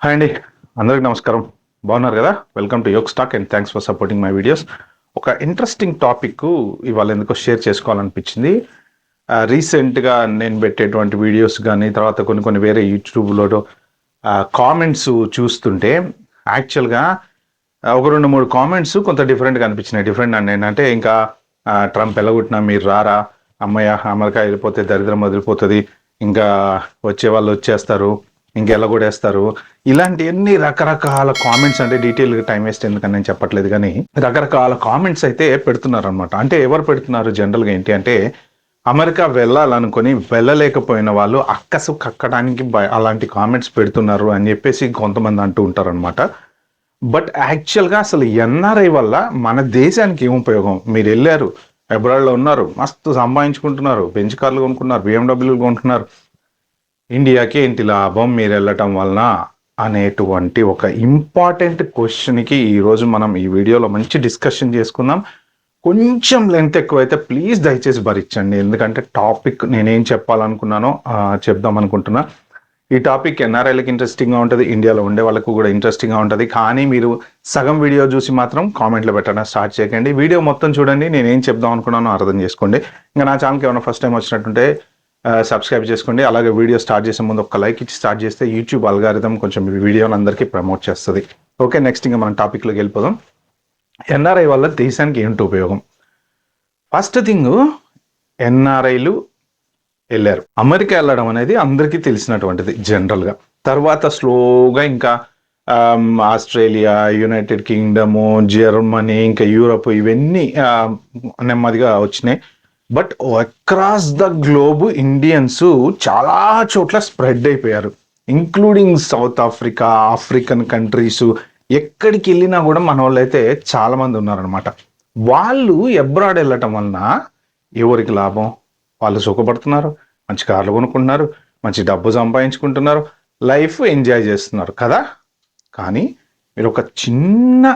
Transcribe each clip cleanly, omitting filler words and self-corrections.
Hi అండి, అందరికి నమస్కారం. బాగున్నారు కదా? Welcome to Yog stack and thanks for supporting my videos. ఒక ఇంట్రెస్టింగ్ టాపిక్ ఇవాళ ఎందుకో షేర్ చేసుకోవాలనిపించింది. రీసెంట్గా నేను పెట్టేటువంటి వీడియోస్ కానీ తర్వాత కొన్ని వేరే యూట్యూబ్లో కామెంట్స్ చూస్తుంటే యాక్చువల్గా ఒక 2-3 కామెంట్స్ కొంత డిఫరెంట్గా అనిపించినాయి. డిఫరెంట్ అండి ఏంటంటే, ఇంకా ట్రంప్ ఎలగొట్టినా మీరు రారా, అమ్మయ్య అమెరికా వెళ్ళిపోతే దరిద్రం వదిలిపోతుంది, ఇంకా వచ్చే వాళ్ళు వచ్చేస్తారు, ఇంకెళ్ళగొడేస్తారు, ఇలాంటి ఎన్ని రకరకాల కామెంట్స్. అంటే డీటెయిల్గా టైం వేస్ట్ ఎందుకని నేను చెప్పట్లేదు, కానీ రకరకాల కామెంట్స్ అయితే పెడుతున్నారు అనమాట. అంటే ఎవరు పెడుతున్నారు జనరల్గా ఏంటి అంటే, అమెరికా వెళ్ళాలనుకొని వెళ్ళలేకపోయిన వాళ్ళు అక్కసు కక్కడానికి అలాంటి కామెంట్స్ పెడుతున్నారు అని చెప్పేసి కొంతమంది అంటూ ఉంటారు అనమాట. బట్ యాక్చువల్గా అసలు ఎన్ఆర్ఐ వల్ల మన దేశానికి ఏం ఉపయోగం? మీరు వెళ్ళారు, అబ్రాడ్లో ఉన్నారు, మస్తు సంపాదించుకుంటున్నారు, బెంచ్ కార్లు కొనుక్కున్నారు, బిఎండబ్ల్యూలు కొంటున్నారు, ఇండియాకి ఏంటి లాభం మీరు వెళ్ళటం వలన అనేటువంటి ఒక ఇంపార్టెంట్ క్వశ్చన్కి ఈరోజు మనం ఈ వీడియోలో మంచి డిస్కషన్ చేసుకుందాం. కొంచెం లెంత్ ఎక్కువైతే ప్లీజ్ దయచేసి భరించండి, ఎందుకంటే టాపిక్ నేనేం చెప్పాలనుకున్నానో చెప్దాం అనుకుంటున్నా. ఈ టాపిక్ ఎన్ఆర్ఐలకి ఇంట్రెస్టింగ్గా ఉంటుంది, ఇండియాలో ఉండే వాళ్ళకు కూడా ఇంట్రెస్టింగ్గా ఉంటుంది. కానీ మీరు సగం వీడియో చూసి మాత్రం కామెంట్లో పెట్టడం స్టార్ట్ చేయకండి. వీడియో మొత్తం చూడండి, నేనేం చెప్దాం అనుకున్నానో అర్థం చేసుకోండి. ఇంకా నా ఛానల్కి ఏమైనా ఫస్ట్ టైం వచ్చినట్టుంటే సబ్స్క్రైబ్ చేసుకోండి. అలాగే వీడియో స్టార్ట్ చేసే ముందు ఒక లైక్ ఇచ్చి స్టార్ట్ చేస్తే యూట్యూబ్ అల్గారిథం కొంచెం ఈ వీడియోని అందరికీ ప్రమోట్ చేస్తుంది. ఓకే, నెక్స్ట్ ఇంకా మనం టాపిక్లోకి వెళ్ళిపోదాం. ఎన్ఆర్ఐ వల్ల దేశానికి ఏంటి ఉపయోగం? ఫస్ట్ థింగ్, ఎన్ఆర్ఐలు వెళ్ళారు, అమెరికా వెళ్ళడం అనేది అందరికీ తెలిసినటువంటిది జనరల్గా. తర్వాత స్లోగా ఇంకా ఆస్ట్రేలియా, యునైటెడ్ కింగ్డము, జర్మనీ, ఇంకా యూరప్, ఇవన్నీ నెమ్మదిగా వచ్చినాయి. But across the globe Indians చాలా చోట్ల స్ప్రెడ్ అయిపోయారు, including south Africa, African countries. ఎక్కడికి వెళ్ళినా కూడా మన వాళ్ళు అయితే చాలా మంది ఉన్నారనమాట. వాళ్ళు అబ్రాడ్ వెళ్ళటం వలన ఎవరికి లాభం? వాళ్ళు సుఖపడుతున్నారు, మంచి కార్లు కొనుక్కుంటున్నారు, మంచి డబ్బు సంపాదించుకుంటున్నారు, లైఫ్ ఎంజాయ్ చేస్తున్నారు కదా. కానీ మీరు ఒక చిన్న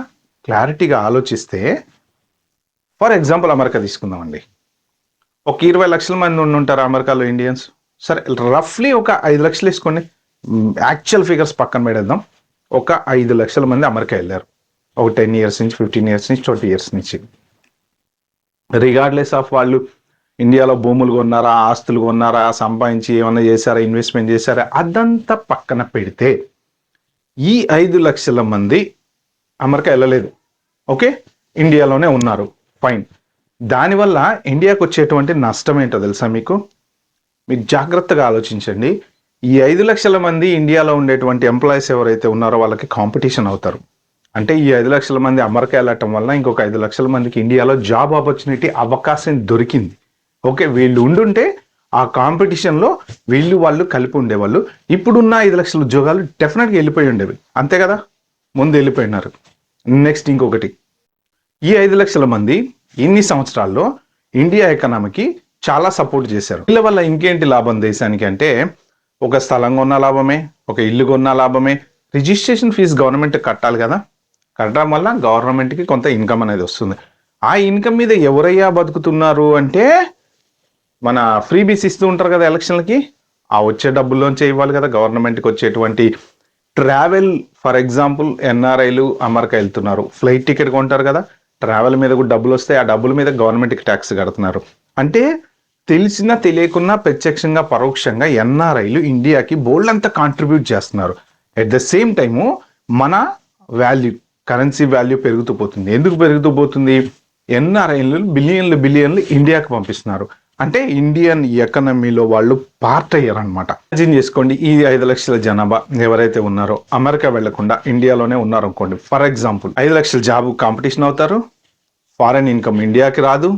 క్లారిటీగా ఆలోచిస్తే, ఫర్ ఎగ్జాంపుల్ అమెరికా తీసుకుందామండి. ఒక 20 లక్షల మంది ఉంటారు అమెరికాలో ఇండియన్స్. సరే, రఫ్లీ ఒక 5 లక్షలు వేసుకోండి, యాక్చువల్ ఫిగర్స్ పక్కన పెడేద్దాం. ఒక 5 లక్షల మంది అమెరికా వెళ్ళారు, ఒక 10 ఇయర్స్ నుంచి, 15 ఇయర్స్ నుంచి, 20 ఇయర్స్ నుంచి. రిగార్డ్లెస్ ఆఫ్ వాళ్ళు ఇండియాలో భూములు కొన్నారా, ఆస్తులు కొన్నారా, సంపాదించి ఏమన్నా చేశారా, ఇన్వెస్ట్మెంట్ చేశారా, అదంతా పక్కన పెడితే ఈ 5 లక్షల మంది అమెరికా వెళ్ళలేదు. ఓకే, ఇండియాలోనే ఉన్నారు, ఫైన్. దానివల్ల ఇండియాకు వచ్చేటువంటి నష్టం ఏంటో తెలుసా మీకు? మీరు జాగ్రత్తగా ఆలోచించండి. ఈ 5 లక్షల మంది ఇండియాలో ఉండేటువంటి ఎంప్లాయీస్ ఎవరైతే ఉన్నారో వాళ్ళకి కాంపిటీషన్ అవుతారు. అంటే ఈ 5 లక్షల మంది అమెరికా వెళ్ళటం వల్ల ఇంకొక 5 లక్షల మందికి ఇండియాలో జాబ్ ఆపర్చునిటీ అవకాశం దొరికింది. ఓకే, వీళ్ళు ఉండుంటే ఆ కాంపిటీషన్లో వాళ్ళు కలిపి ఉండేవాళ్ళు. ఇప్పుడున్న 5 లక్షల ఉద్యోగాలు డెఫినెట్గా వెళ్ళిపోయి ఉండేవి, అంతే కదా, ముందు వెళ్ళిపోయినారు. నెక్స్ట్ ఇంకొకటి, ఈ 5 లక్షల మంది ఇన్ని సంవత్సరాల్లో ఇండియా ఎకనామీకి చాలా సపోర్ట్ చేశారు. వీళ్ళ వల్ల ఇంకేంటి లాభం దేశానికి అంటే, ఒక స్థలం కొన్న లాభమే, ఒక ఇల్లు కొన్న లాభమే, రిజిస్ట్రేషన్ ఫీజు గవర్నమెంట్ కట్టాలి కదా, కట్టడం వల్ల గవర్నమెంట్కి కొంత ఇన్కమ్ అనేది వస్తుంది. ఆ ఇన్కమ్ మీద ఎవరయ్యా బతుకుతున్నారు అంటే, మన ఫ్రీబీస్ ఇస్తూ ఉంటారు కదా ఎలక్షన్లకి, ఆ వచ్చే డబ్బుల్లోంచే ఇవ్వాలి కదా గవర్నమెంట్కి వచ్చేటువంటి ట్రావెల్. ఫర్ ఎగ్జాంపుల్ ఎన్ఆర్ఐలు అమెరికా వెళ్తున్నారు, ఫ్లైట్ టికెట్ కొంటారు కదా, ట్రావెల్ మీద కూడా డబ్బులు వస్తాయి, ఆ డబ్బుల మీద గవర్నమెంట్కి ట్యాక్స్ కడుతున్నారు. అంటే తెలిసినా తెలియకున్నా ప్రత్యక్షంగా పరోక్షంగా ఎన్ఆర్ఐలు ఇండియాకి బోల్డ్ అంతా కాంట్రిబ్యూట్ చేస్తున్నారు. ఎట్ ద సేమ్ టైము మన వాల్యూ, కరెన్సీ వాల్యూ పెరుగుతూ పోతుంది. ఎందుకు పెరుగుతూ పోతుంది? ఎన్ఆర్ఐలు బిలియన్లు ఇండియాకి పంపిస్తున్నారు. అంటే ఇండియన్ ఎకనమీలో వాళ్ళు పార్ట్ అయ్యారనమాట. ఇమాజిన్ చేసుకోండి, ఈ 5 లక్షల జనాభా ఎవరైతే ఉన్నారో అమెరికా వెళ్లకుండా ఇండియాలోనే ఉన్నారు అనుకోండి. ఫర్ ఎగ్జాంపుల్ 5 లక్షల జాబ్ కాంపిటీషన్ అవుతారు, ఫారెన్ ఇన్కమ్ ఇండియాకి రాదు,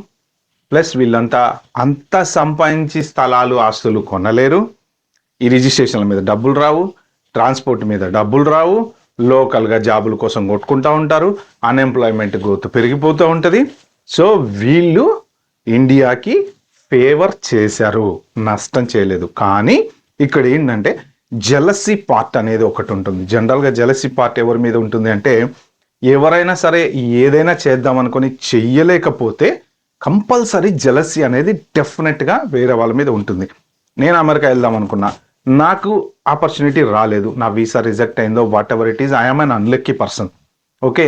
ప్లస్ వీళ్ళంతా అంత సంపాదించి స్థలాలు, ఆస్తులు కొనలేరు, ఈ రిజిస్ట్రేషన్ల మీద డబ్బులు రావు, ట్రాన్స్పోర్ట్ మీద డబ్బులు రావు, లోకల్గా జాబుల కోసం కొట్టుకుంటూ ఉంటారు, అన్ఎంప్లాయ్మెంట్ గ్రోత్ పెరిగిపోతూ ఉంటుంది. సో వీళ్ళు ఇండియాకి ఫేవర్ చేశారు, నష్టం చేయలేదు. కానీ ఇక్కడ ఏంటంటే జెలసీ పార్ట్ అనేది ఒకటి ఉంటుంది. జనరల్గా జెలసీ పార్ట్ ఎవరి మీద ఉంటుంది అంటే, ఎవరైనా సరే ఏదైనా చేద్దాం అనుకొని చెయ్యలేకపోతే కంపల్సరీ జెలసీ అనేది డెఫినెట్గా వేరే వాళ్ళ మీద ఉంటుంది. నేను అమెరికా వెళ్దాం అనుకున్నా, నాకు ఆపర్చునిటీ రాలేదు, నా వీసా రిజెక్ట్ అయిందో what ever it is, I'm an unlucky person. Okay,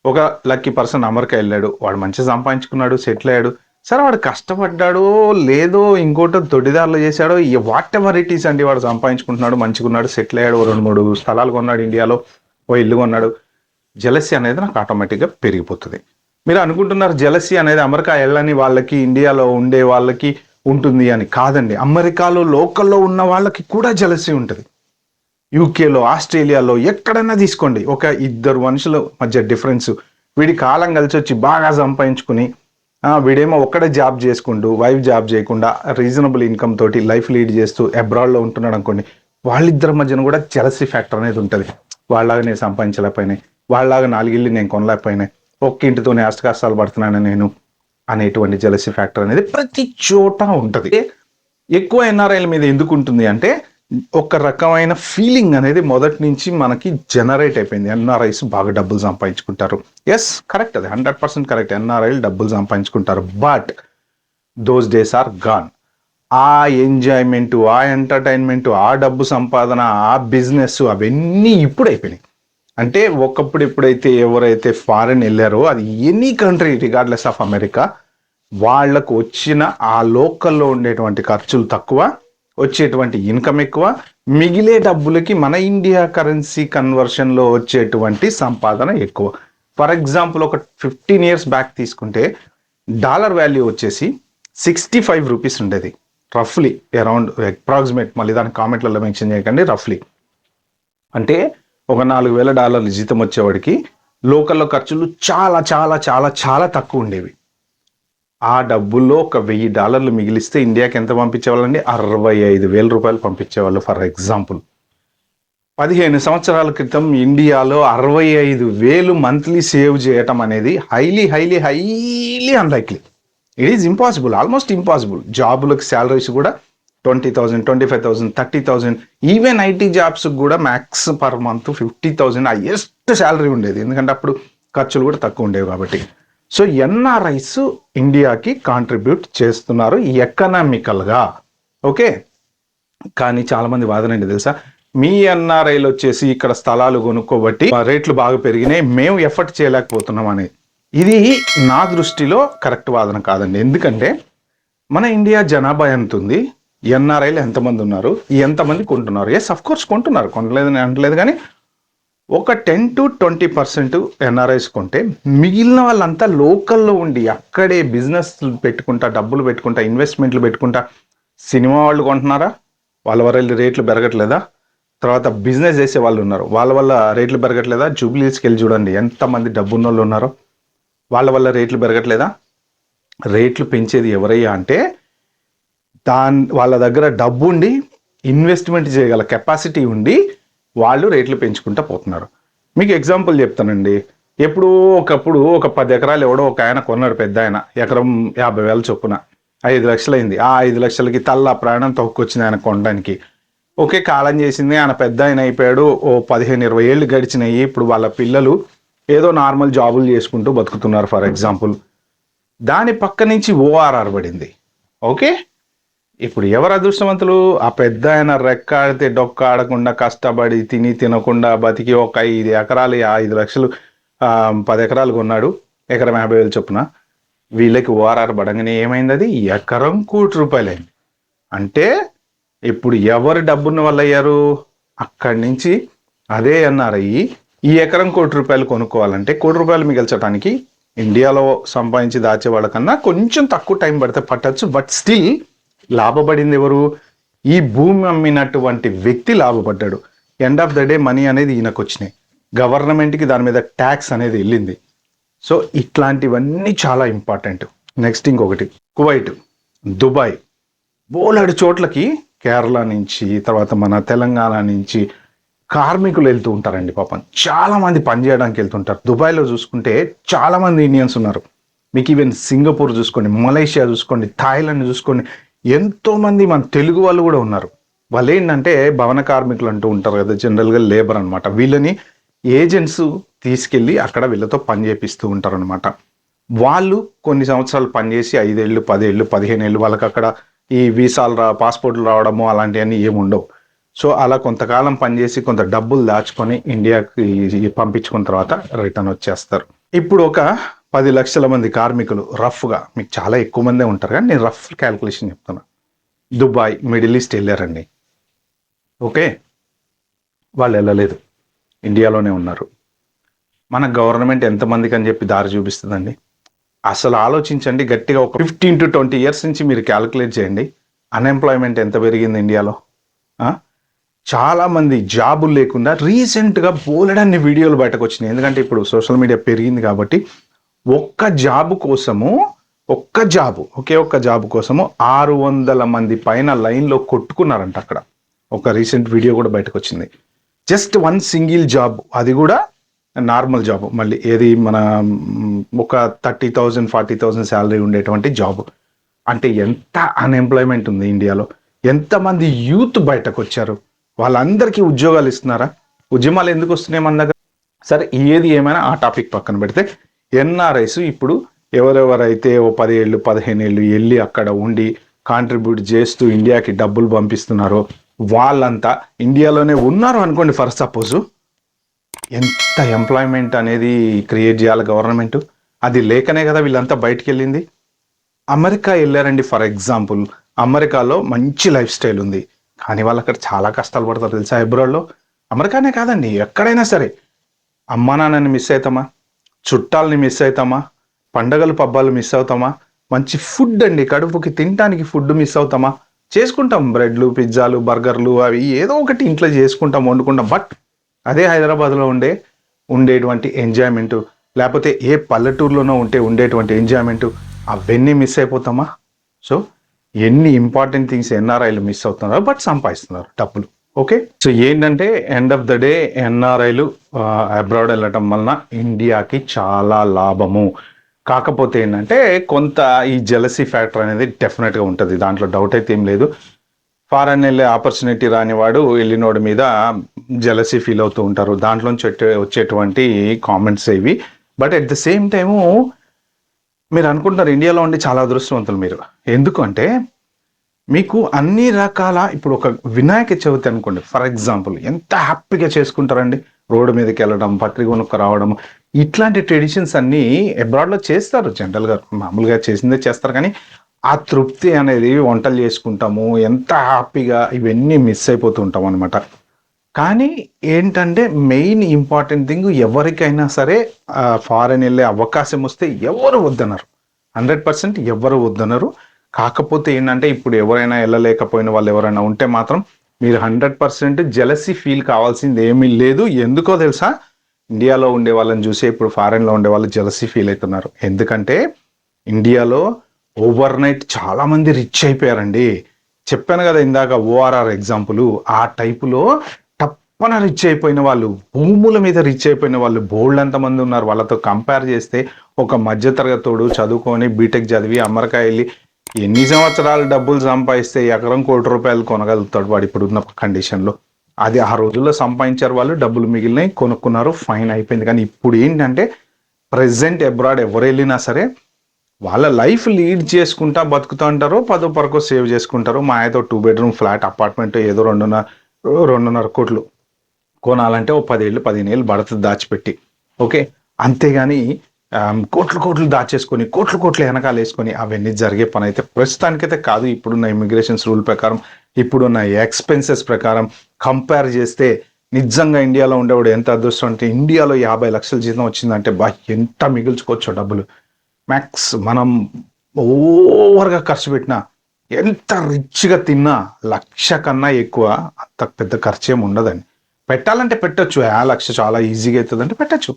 ఒక లక్కీ పర్సన్ అమెరికా వెళ్ళాడు, వాడు మంచిగా సంపాదించుకున్నాడు, సెటిల్ అయ్యాడు. సరే వాడు కష్టపడ్డాడో లేదో ఇంకోటో దొడ్డిదారులు చేశాడో వాట్ ఎవర్ ఇట్ ఈస్ అండి, వాడు సంపాదించుకుంటున్నాడు, మంచిగున్నాడు, సెటిల్ అయ్యాడు, 2-3 స్థలాలు కొన్నాడు ఇండియాలో, ఓ ఇల్లు కొన్నాడు. జెలసీ అనేది నాకు ఆటోమేటిక్గా పెరిగిపోతుంది. మీరు అనుకుంటున్నారు జెలసీ అనేది అమెరికా వెళ్ళని వాళ్ళకి, ఇండియాలో ఉండే వాళ్ళకి ఉంటుంది అని. కాదండి, అమెరికాలో లోకల్లో ఉన్న వాళ్ళకి కూడా జెలసీ ఉంటుంది. యూకేలో, ఆస్ట్రేలియాలో ఎక్కడైనా తీసుకోండి, ఒక 2 మనుషుల మధ్య డిఫరెన్స్. వీడి కాలం కలిసి వచ్చి బాగా సంపాదించుకుని, వీడేమో ఒక్కడే జాబ్ చేసుకుంటూ, వైఫ్ జాబ్ చేయకుండా రీజనబుల్ ఇన్కమ్ తోటి లైఫ్ లీడ్ చేస్తూ అబ్రాడ్లో ఉంటున్నాడు అనుకోండి, వాళ్ళిద్దరి మధ్యన కూడా జెలసీ ఫ్యాక్టర్ అనేది ఉంటుంది. వాళ్ళలాగా నేను సంపాదించలేకపోయినాయి, వాళ్ళలాగా 4 ఇళ్ళు నేను కొనలేకపోయినాయి, ఒక్క ఇంటితోనే అష్టకష్టాలు పడుతున్నాను నేను అనేటువంటి జెలసీ ఫ్యాక్టర్ అనేది ప్రతి చోట ఉంటుంది. ఎక్కువ ఎన్ఆర్ఐల మీద ఎందుకు ఉంటుంది అంటే, ఒక రకమైన ఫీలింగ్ అనేది మొదటి నుంచి మనకి జనరేట్ అయిపోయింది. ఎన్ఆర్ఐస్ బాగా డబ్బులు సంపాదించుకుంటారు. ఎస్, కరెక్ట్, అది 100% కరెక్ట్. ఎన్ఆర్ఐలు డబ్బులు సంపాదించుకుంటారు. But those days are gone. ఆ ఎంజాయ్మెంట్, ఆ ఎంటర్టైన్మెంట్, ఆ డబ్బు సంపాదన, ఆ బిజినెస్ అవన్నీ ఇప్పుడు అయిపోయినాయి. అంటే ఒకప్పుడు ఎప్పుడైతే ఎవరైతే ఫారెన్ వెళ్ళారో, అది any country regardless of America, వాళ్లకు వచ్చిన ఆ లోకల్లో ఉండేటువంటి ఖర్చులు తక్కువ, వచ్చేటువంటి ఇన్కమ్ ఎక్కువ, మిగిలే డబ్బులకి మన ఇండియా కరెన్సీ కన్వర్షన్లో వచ్చేటువంటి సంపాదన ఎక్కువ. ఫర్ ఎగ్జాంపుల్, ఒక 15 years బ్యాక్ తీసుకుంటే డాలర్ వాల్యూ వచ్చేసి 65 రూపీస్ ఉండేది, రఫ్లీ అరౌండ్ అప్రాక్సిమేట్. మళ్ళీ దాని కామెంట్లలో మెన్షన్ చేయకండి, రఫ్లీ అంటే ఒక $4,000 జీతం వచ్చేవాడికి లోకల్లో ఖర్చులు చాలా చాలా చాలా చాలా తక్కువ ఉండేవి. ఆ డబ్బుల్లో ఒక $1,000 మిగిలిస్తే ఇండియాకి ఎంత పంపించేవాళ్ళండి? 65,000 రూపాయలు పంపించేవాళ్ళు. ఫర్ ఎగ్జాంపుల్, 15 సంవత్సరాల క్రితం ఇండియాలో 65,000 మంత్లీ సేవ్ చేయటం అనేది highly highly highly unlikely. It is impossible, almost impossible. జాబులకు శాలరీస్ కూడా 20,000, 25,000, 30,000, ఈవెన్ ఐటీ జాబ్స్ కూడా max per month 50,000 highest salary ఉండేది, ఎందుకంటే అప్పుడు ఖర్చులు కూడా తక్కువ ఉండేవి కాబట్టి. సో ఎన్ఆర్ఐస్ ఇండియాకి కాంట్రిబ్యూట్ చేస్తున్నారు ఎకనామికల్గా. ఓకే, కానీ చాలామంది వాదన ఏంటి తెలుసా? మీ ఎన్ఆర్ఐలు వచ్చేసి ఇక్కడ స్థలాలు కొనుక్కోబట్టి రేట్లు బాగా పెరిగినాయి, మేము ఎఫర్ట్ చేయలేకపోతున్నాం అనేది. ఇది నా దృష్టిలో కరెక్ట్ వాదన కాదండి. ఎందుకంటే మన ఇండియా జనాభా ఎంత ఉంది, ఎన్ఆర్ఐలు ఎంతమంది ఉన్నారు, ఎంతమంది కొంటున్నారు? ఎస్, అఫ్ కోర్స్ కొంటున్నారు, కొనలేదని అనట్లేదు. కానీ ఒక 10 to 20% ఎన్ఆర్ఐస్ కొంటే, మిగిలిన వాళ్ళంతా లోకల్లో ఉండి అక్కడే బిజినెస్ పెట్టుకుంటా, డబ్బులు పెట్టుకుంటా, ఇన్వెస్ట్మెంట్లు పెట్టుకుంటా. సినిమా వాళ్ళు కొంటున్నారా? వాళ్ళ వల్ల రేట్లు పెరగట్లేదా? తర్వాత బిజినెస్ చేసే వాళ్ళు ఉన్నారు, వాళ్ళ వల్ల రేట్లు పెరగట్లేదా? జూబ్లీస్కి వెళ్ళి చూడండి ఎంతమంది డబ్బున్న వాళ్ళు ఉన్నారో, వాళ్ళ వల్ల రేట్లు పెరగట్లేదా? రేట్లు పెంచేది ఎవరయ్యా అంటే, వాళ్ళ దగ్గర డబ్బు ఉండి ఇన్వెస్ట్మెంట్ చేయగల కెపాసిటీ ఉండి వాళ్ళు రేట్లు పెంచుకుంటూ పోతున్నారు. మీకు ఎగ్జాంపుల్ చెప్తానండి. ఒకప్పుడు ఒక 10 ఎకరాలు ఎవడో ఒక ఆయన కొన్నాడు, పెద్ద ఆయన, ఎకరం 50,000 చొప్పున, 5 లక్షలు అయింది. ఆ 5 లక్షలకి తల్ల ప్రాణం తొక్కొచ్చింది ఆయన కొనడానికి. ఓకే, కాలం చేసింది, ఆయన పెద్ద ఆయన అయిపోయాడు, ఓ 15-20 ఏళ్ళు గడిచినాయి. ఇప్పుడు వాళ్ళ పిల్లలు ఏదో నార్మల్ జాబులు చేసుకుంటూ బతుకుతున్నారు ఫర్ ఎగ్జాంపుల్. దాని పక్క నుంచి ఓఆర్ఆర్ పడింది. ఓకే, ఇప్పుడు ఎవరు అదృష్టవంతులు? ఆ పెద్ద ఆయన రెక్కాడితే డొక్క ఆడకుండా కష్టపడి తినకుండా బతికి ఒక 5 ఎకరాలు, 5 లక్షలు, 10 ఎకరాలు కొన్నాడు, ఎకరం 50,000 చొప్పున. వీళ్ళకి ఓఆర్ఆర్ పడంగానే ఏమైంది? అది ఎకరం ₹1,00,00,000 అయింది. అంటే ఇప్పుడు ఎవరు డబ్బున్న వాళ్ళు అయ్యారు? అక్కడి నుంచి అదే ఎన్ఆర్ఐ ఈ ఎకరం ₹1,00,00,000 కొనుక్కోవాలంటే, ₹1,00,00,000 మిగల్చడానికి ఇండియాలో సంపాదించి దాచే వాళ్ళకన్నా కొంచెం తక్కువ టైం పట్టచ్చు. బట్ స్టిల్ లాభపడింది ఎవరు? ఈ భూమి అమ్మినటువంటి వ్యక్తి లాభపడ్డాడు. End of the day money అనేది ఈయనకు వచ్చినాయి, గవర్నమెంట్కి దాని మీద ట్యాక్స్ అనేది వెళ్ళింది. సో ఇట్లాంటివన్నీ చాలా ఇంపార్టెంట్. నెక్స్ట్ ఇంకొకటి, కువైట్, దుబాయ్, బోలెడు చోట్లకి కేరళ నుంచి, తర్వాత మన తెలంగాణ నుంచి కార్మికులు వెళ్తూ ఉంటారండి. పాపం చాలా మంది పనిచేయడానికి వెళ్తుంటారు. దుబాయ్లో చూసుకుంటే చాలా మంది ఇండియన్స్ ఉన్నారు. మీకు ఈవెన్ సింగపూర్ చూసుకోండి, మలేషియా చూసుకోండి, థాయిలాండ్ చూసుకోండి, ఎంతో మంది మన తెలుగు వాళ్ళు కూడా ఉన్నారు. వాళ్ళు ఏంటంటే భవన కార్మికులు అంటూ ఉంటారు కదా, జనరల్గా లేబర్ అనమాట. వీళ్ళని ఏజెంట్స్ తీసుకెళ్ళి అక్కడ వీళ్ళతో పని చేపిస్తూ ఉంటారు అనమాట. వాళ్ళు కొన్ని సంవత్సరాలు పనిచేసి 5 ఏళ్ళు, 10 ఏళ్ళు, 15 ఏళ్ళు వాళ్ళకి అక్కడ ఈ వీసాలు పాస్పోర్ట్లు రావడము అలాంటివన్నీ ఏమి ఉండవు. సో అలా కొంతకాలం పనిచేసి కొంత డబ్బులు దాచుకొని ఇండియాకి పంపించుకున్న తర్వాత రిటర్న్ వచ్చేస్తారు. ఇప్పుడు ఒక 10 లక్షల మంది కార్మికులు రఫ్గా, మీకు చాలా ఎక్కువ మందే ఉంటారు కానీ నేను రఫ్ క్యాల్కులేషన్ చెప్తున్నా, దుబాయ్, మిడిల్ ఈస్ట్ వెళ్ళారండి. ఓకే, వాళ్ళు వెళ్ళలేదు, ఇండియాలోనే ఉన్నారు. మన గవర్నమెంట్ ఎంతమందికి అని చెప్పి దారి చూపిస్తుందండి? అసలు ఆలోచించండి గట్టిగా. ఒక 15 to 20 years నుంచి మీరు క్యాల్కులేట్ చేయండి, అన్ఎంప్లాయ్మెంట్ ఎంత పెరిగింది ఇండియాలో. చాలా మంది జాబులు లేకుండా రీసెంట్గా బోలెడన్ని వీడియోలు బయటకు వచ్చినాయి. ఎందుకంటే ఇప్పుడు సోషల్ మీడియా పెరిగింది కాబట్టి ఒక్క జాబ్ కోసము, ఒకే ఒక్క జాబ్ కోసము 600 మంది పైన లైన్లో కొట్టుకున్నారంట అక్కడ. ఒక రీసెంట్ వీడియో కూడా బయటకు వచ్చింది. జస్ట్ వన్ సింగిల్ జాబ్, అది కూడా నార్మల్ జాబ్, మళ్ళీ ఏది మన ఒక 30,000 40,000 శాలరీ ఉండేటువంటి జాబ్. అంటే ఎంత అన్ఎంప్లాయ్మెంట్ ఉంది ఇండియాలో, ఎంతమంది యూత్ బయటకు వచ్చారు, వాళ్ళందరికీ ఉద్యోగాలు ఇస్తున్నారా? ఉద్యమాలు ఎందుకు వస్తున్నాయి మన దగ్గర? సరే, ఏది ఏమైనా ఆ టాపిక్ పక్కన పెడితే, ఎన్ఆర్ఐస్ ఇప్పుడు ఎవరెవరైతే ఓ 10 ఏళ్ళు 15 ఏళ్ళు వెళ్ళి అక్కడ ఉండి కాంట్రిబ్యూట్ చేస్తూ ఇండియాకి డబ్బులు పంపిస్తున్నారో వాళ్ళంతా ఇండియాలోనే ఉన్నారు అనుకోండి ఫర్ సపోజ్. ఎంత ఎంప్లాయ్మెంట్ అనేది క్రియేట్ చేయాలి గవర్నమెంట్? అది లేకనే కదా వీళ్ళంతా బయటికి వెళ్ళింది. అమెరికా వెళ్ళారండి ఫర్ ఎగ్జాంపుల్. అమెరికాలో మంచి లైఫ్ స్టైల్ ఉంది, కానీ వాళ్ళు అక్కడ చాలా కష్టాలు పడతారు తెలుసా అబ్రాడ్లో. అమెరికానే కాదండి, ఎక్కడైనా సరే అమ్మా నాన్నని మిస్ అవుతామా, చుట్టాలని మిస్ అవుతామా, పండగలు పబ్బాలు మిస్ అవుతామా, మంచి ఫుడ్ అండి కడుపుకి తినడానికి ఫుడ్ మిస్ అవుతామా? చేసుకుంటాం, బ్రెడ్లు పిజ్జాలు బర్గర్లు అవి ఏదో ఒకటి ఇంట్లో చేసుకుంటాం, వండుకుంటాం. బట్ అదే హైదరాబాద్లో ఉండేటువంటి ఎంజాయ్మెంట్, లేకపోతే ఏ పల్లెటూరులోనో ఉండేటువంటి ఎంజాయ్మెంట్, అవన్నీ మిస్ అయిపోతామా? సో ఎన్ని ఇంపార్టెంట్ థింగ్స్ ఎన్ఆర్ఐలు మిస్ అవుతున్నారు, బట్ సంపాదిస్తున్నారు డబ్బులు. ఓకే, సో ఏంటంటే ఎండ్ ఆఫ్ ద డే ఎన్ఆర్ఐలు అబ్రాడ్ వెళ్ళటం వలన ఇండియాకి చాలా లాభము. కాకపోతే ఏంటంటే కొంత ఈ జెలసీ ఫ్యాక్టర్ అనేది డెఫినెట్గా ఉంటుంది, దాంట్లో డౌట్ అయితే ఏం లేదు. ఫారెన్ వెళ్ళే ఆపర్చునిటీ రానివాడు వెళ్ళినోడి మీద జెలసీ ఫీల్ అవుతూ ఉంటారు, దాంట్లోంచి వచ్చేటువంటి కామెంట్స్ ఇవి. But at the same time మీరు అనుకుంటున్నారు ఇండియాలో ఉండి చాలా అదృష్టవంతులు మీరు. ఎందుకంటే మీకు అన్ని రకాల, ఇప్పుడు ఒక వినాయక చవితి అనుకోండి ఫర్ ఎగ్జాంపుల్, ఎంత హ్యాపీగా చేసుకుంటారండి. రోడ్డు మీదకి వెళ్ళడం, పత్రిక కొనుక్కు రావడం, ఇట్లాంటి ట్రెడిషన్స్ అన్నీ అబ్రాడ్లో చేస్తారు. జనరల్గా మామూలుగా చేసిందే చేస్తారు, కానీ ఆ తృప్తి అనేది, వంటలు చేసుకుంటాము ఎంత హ్యాపీగా, ఇవన్నీ మిస్ అయిపోతూ ఉంటాం అనమాట. కానీ ఏంటంటే మెయిన్ ఇంపార్టెంట్ థింగ్, ఎవరికైనా సరే ఫారెన్ వెళ్ళే అవకాశం వస్తే ఎవరు వద్దన్నారు, 100% ఎవరు వద్దన్నారు. కాకపోతే ఏంటంటే ఇప్పుడు ఎవరైనా వెళ్ళలేకపోయిన వాళ్ళు ఎవరైనా ఉంటే మాత్రం మీరు 100% జెలసీ ఫీల్ కావాల్సింది ఏమీ లేదు. ఎందుకో తెలుసా, ఇండియాలో ఉండే వాళ్ళని చూసి ఇప్పుడు ఫారెన్లో ఉండే వాళ్ళు జెలసీ ఫీల్ అవుతున్నారు. ఎందుకంటే ఇండియాలో ఓవర్ నైట్ చాలా మంది రిచ్ అయిపోయారండి. చెప్పాను కదా ఇందాక ఓఆర్ఆర్ ఎగ్జాంపుల్, ఆ టైపులో టప్పన రిచ్ అయిపోయిన వాళ్ళు, భూముల మీద రిచ్ అయిపోయిన వాళ్ళు బోల్డ్ ఎంతమంది ఉన్నారు. వాళ్ళతో కంపేర్ చేస్తే ఒక మధ్యతరగతోడు చదువుకొని బీటెక్ చదివి అమెరికా వెళ్ళి ఎన్ని సంవత్సరాలు డబ్బులు సంపాదిస్తే ఎకరం ₹1,00,00,000 కొనగలుగుతాడు వాడు ఇప్పుడున్న కండిషన్లో. అది ఆ రోజుల్లో సంపాదించారు వాళ్ళు, డబ్బులు మిగిలినాయి, కొనుక్కున్నారు, ఫైన్ అయిపోయింది. కానీ ఇప్పుడు ఏంటంటే ప్రెసెంట్ అబ్రాడ్ ఎవరు వెళ్ళినా సరే వాళ్ళ లైఫ్ లీడ్ చేసుకుంటా బతుకుతూ ఉంటారు, 10 పరకో సేవ్ చేసుకుంటారు. మా అయితే 2 bedroom ఫ్లాట్ అపార్ట్మెంట్ ఏదో 2.5 కోట్లు కొనాలంటే ఓ 10 ఏళ్ళు 15 ఏళ్ళు పడుతుంది దాచిపెట్టి. ఓకే, అంతేగాని కోట్లు దాచేసుకొని కోట్లు వెనకాల వేసుకొని అవన్నీ జరిగే పని అయితే ప్రస్తుతానికైతే కాదు. ఇప్పుడున్న ఇమిగ్రేషన్స్ రూల్ ప్రకారం, ఇప్పుడున్న ఎక్స్పెన్సెస్ ప్రకారం కంపేర్ చేస్తే నిజంగా ఇండియాలో ఉండేవాడు ఎంత అదృష్టం అంటే, ఇండియాలో 50 లక్షల జీతం వచ్చిందంటే ఎంత మిగుల్చుకోవచ్చో డబ్బులు. మ్యాక్స్ మనం ఓవర్గా ఖర్చు పెట్టినా, ఎంత రిచ్గా తిన్నా 1,00,000 కన్నా ఎక్కువ అంత పెద్ద ఖర్చు ఏమి ఉండదండి. పెట్టాలంటే పెట్టచ్చు, 50 చాలా ఈజీగా అవుతుంది అంటే పెట్టచ్చు,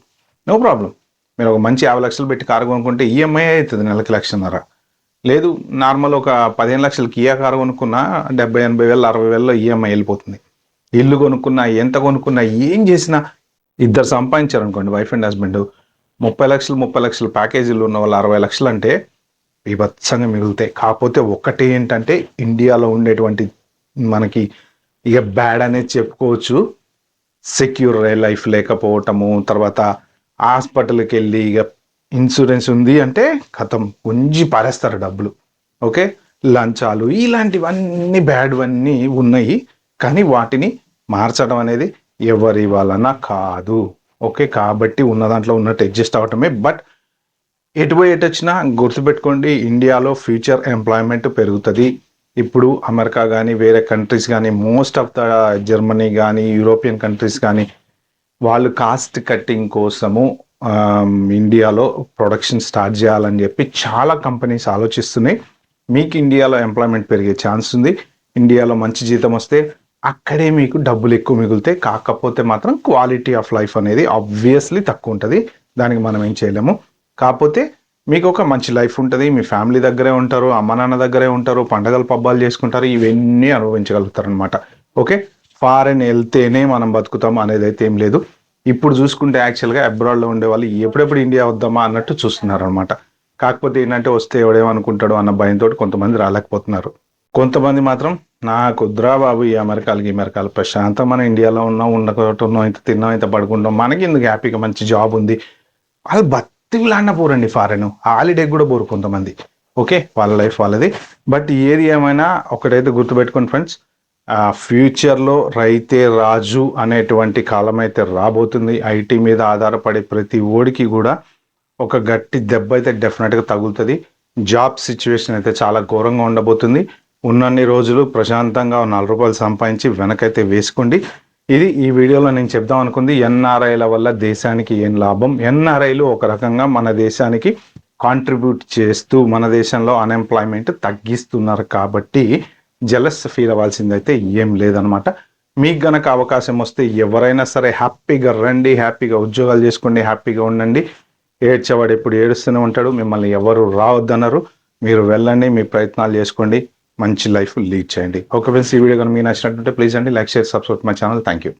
నో ప్రాబ్లం. మీరు ఒక మంచి 50 లక్షలు పెట్టి కారు కొనుక్కుంటే ఈఎంఐ అవుతుంది నెలకి 1,00,000. లేదు, నార్మల్ ఒక 15 లక్షలు కియా కారు కొనుక్కున్నా 70-80 వేలు 60 వేలలో ఈఎంఐ వెళ్ళిపోతుంది. ఇల్లు కొనుక్కున్నా, ఎంత కొనుక్కున్నా, ఏం చేసినా, ఇద్దరు సంపాదించారు అనుకోండి వైఫ్ అండ్ హస్బెండ్, 30 లక్షలు ప్యాకేజీలు ఉన్న వాళ్ళు 60 లక్షలు అంటే బీభత్సంగా మిగులుతాయి. కాకపోతే ఒకటి ఏంటంటే ఇండియాలో ఉండేటువంటి మనకి ఇక బ్యాడ్ అనేది చెప్పుకోవచ్చు, సెక్యూర్ లైఫ్ లేకపోవటము. తర్వాత హాస్పిటల్కి వెళ్ళి ఇక ఇన్సూరెన్స్ ఉంది అంటే కథం గుంజి పారేస్తారు డబ్బులు. ఓకే, లంచాలు ఇలాంటివన్నీ బ్యాడ్వన్నీ ఉన్నాయి. కానీ వాటిని మార్చడం అనేది ఎవరి వలన కాదు. ఓకే, కాబట్టి ఉన్న దాంట్లో ఉన్నట్టు అడ్జస్ట్ అవటమే. బట్ ఎటు వచ్చినా గుర్తుపెట్టుకోండి, ఇండియాలో ఫ్యూచర్ ఎంప్లాయ్మెంట్ పెరుగుతుంది. ఇప్పుడు అమెరికా కానీ వేరే కంట్రీస్ కానీ మోస్ట్ ఆఫ్ ద జర్మనీ కానీ యూరోపియన్ కంట్రీస్ కానీ వాళ్ళు కాస్ట్ కట్టింగ్ కోసము ఇండియాలో ప్రొడక్షన్ స్టార్ట్ చేయాలని చెప్పి చాలా కంపెనీస్ ఆలోచిస్తున్నాయి. మీకు ఇండియాలో ఎంప్లాయ్మెంట్ పెరిగే ఛాన్స్ ఉంది. ఇండియాలో మంచి జీతం వస్తే అక్కడే మీకు డబ్బులు ఎక్కువ మిగులుతాయి. కాకపోతే మాత్రం క్వాలిటీ ఆఫ్ లైఫ్ అనేది ఆబ్వియస్లీ తక్కువ ఉంటుంది. దానికి మనం ఏం చేయలేము. కాకపోతే మీకు ఒక మంచి లైఫ్ ఉంటుంది. మీ ఫ్యామిలీ దగ్గరే ఉంటారు, అమ్మ నాన్న దగ్గరే ఉంటారు, పండగలు పబ్బాలు చేసుకుంటారు, ఇవన్నీ అనుభవించగలుగుతారు అనమాట. ఓకే, ఫారెన్ వెళ్తేనే మనం బతుకుతాం అనేది అయితే ఏం లేదు. ఇప్పుడు చూసుకుంటే యాక్చువల్గా అబ్రాడ్లో ఉండే వాళ్ళు ఎప్పుడెప్పుడు ఇండియా వద్దామా అన్నట్టు చూస్తున్నారు అనమాట. కాకపోతే ఏంటంటే వస్తే ఎవడేమనుకుంటాడు అన్న భయంతో కొంతమంది రాలేకపోతున్నారు. కొంతమంది మాత్రం నాకు వద్దురా బాబు ఈ అమెరికాలు ప్రశాంతం, మన ఇండియాలో ఉన్నాం, ఇంత తిన్నాం, ఇంత పడుకుంటాం, మనకి ఎందుకు హ్యాపీగా మంచి జాబ్ ఉంది. వాళ్ళు బతిలాడిన పోరండి ఫారెన్, హాలిడే కూడా పోరు కొంతమంది. ఓకే, వాళ్ళ లైఫ్ వాళ్ళది. బట్ ఏది ఏమైనా ఒకటైతే గుర్తుపెట్టుకోండి ఫ్రెండ్స్, ఫ్యూచర్లో రైతే రాజు అనేటువంటి కాలం అయితే రాబోతుంది. ఐటీ మీద ఆధారపడే ప్రతి ఓడికి కూడా ఒక గట్టి దెబ్బ అయితే డెఫినెట్గా తగులుతుంది. జాబ్ సిచ్యువేషన్ అయితే చాలా ఘోరంగా ఉండబోతుంది. ఉన్నన్ని రోజులు ప్రశాంతంగా ₹4 సంపాదించి వెనకైతే వేసుకోండి. ఇది ఈ వీడియోలో నేను చెప్దాం అనుకుంది. ఎన్ఆర్ఐల వల్ల దేశానికి ఏం లాభం, ఎన్ఆర్ఐలు ఒక రకంగా మన దేశానికి కాంట్రిబ్యూట్ చేస్తూ మన దేశంలో అన్ఎంప్లాయ్మెంట్ తగ్గిస్తున్నారు. కాబట్టి జెలస్ ఫీల్ అవ్వాల్సిందైతే ఏం లేదనమాట. మీకు గనక అవకాశం వస్తే ఎవరైనా సరే హ్యాపీగా రండి, హ్యాపీగా ఉద్యోగాలు చేసుకోండి, హ్యాపీగా ఉండండి. ఏడ్చేవాడు ఎప్పుడు ఏడుస్తూనే ఉంటాడు, మిమ్మల్ని ఎవరు రావద్దన్నారు. మీరు వెళ్ళండి, మీ ప్రయత్నాలు చేసుకోండి, మంచి లైఫ్ లీడ్ చేయండి. ఓకే ఫ్రెండ్స్, ఈ వీడియో కనుక మీకు నచ్చినట్టుంటే ప్లీజ్ అండి like, share, subscribe my channel. Thank you.